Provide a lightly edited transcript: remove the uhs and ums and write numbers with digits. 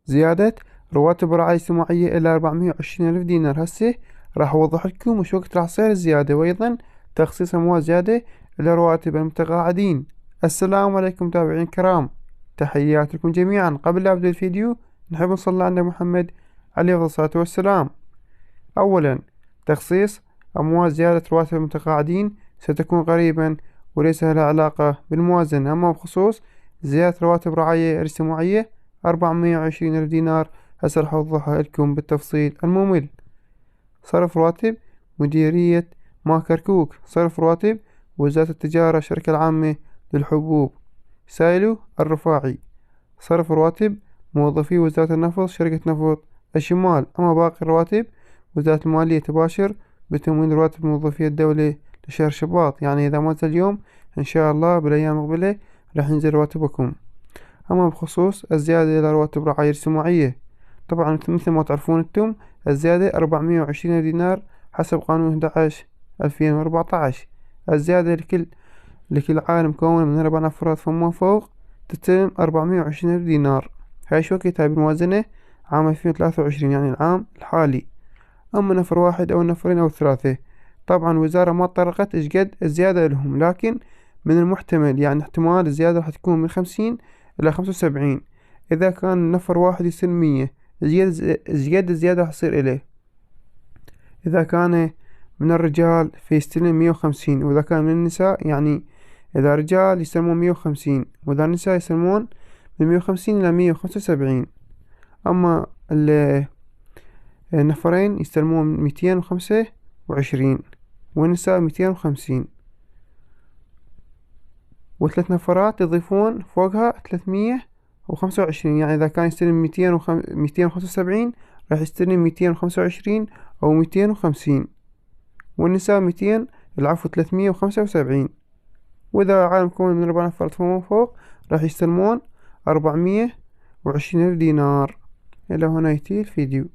زيادة رواتب الرعاية الاجتماعية إلى 420 ألف دينار. هسه راح أوضح لكم وش وقت راح تصير الزيادة، وأيضا تخصيص أموال زيادة إلى رواتب المتقاعدين. السلام عليكم متابعين الكرام، تحياتي لكم جميعا. قبل لا أبدأ الفيديو نحب نصلي على محمد عليه أفضل الصلاة والسلام. أولا، تخصيص أموال زيادة رواتب المتقاعدين ستكون قريبا وليس لها علاقة بالموازنة. أما بخصوص زيادة رواتب الرعاية الاجتماعية 420 ألف دينار، هسه راح أوضحها لكم بالتفصيل الممل. صرف رواتب مديرية ما كركوك، صرف رواتب وزارة التجارة الشركة العامة للحبوب سايلو الرفاعي، صرف رواتب موظفي وزارة النفط شركة نفط الشمال. أما باقي الرواتب وزارة المالية تباشر بتمويل رواتب موظفي الدولة لشهر شباط، يعني إذا ما نزل اليوم إن شاء الله بالأيام المقبلة راح ينزل رواتبكم. أما بخصوص الزيادة إلى رواتب الرعاية الاجتماعية، طبعا مثل ما تعرفون انتم الزيادة 420 دينار حسب قانون 11/2014. الزيادة لكل عائلة مكونة من 4 أفراد فما فوق تتم 420 ألف دينار. هاي شو وقتها بالموازنة عام 2023، يعني العام الحالي. أما نفر واحد أو نفرين أو ثلاثة، طبعا الوزارة ما طرقت إيش قد الزيادة لهم، لكن من المحتمل يعني احتمال الزيادة راح تكون من 50 إلى 75. إذا كان نفر واحد يصير 100، إيش قد الزيادة راح تصير إليه؟ إذا كان من الرجال فيستلم 150، وإذا كان من النساء يعني إذا رجال يستلمون 150 وإذا النساء يستلمون من 150 إلى 175. أما النفرين يستلمون 225 والنساء 250، وثلاث نفرات يضيفون فوقها 325. يعني إذا كان يستلم 275 راح يستلم 225 أو 250، والنساء 200 العفو 375. وإذا عالم مكون من 4 نفرات فما فوق راح يستلمون 420 ألف دينار. إلى هنا ينتهي الفيديو.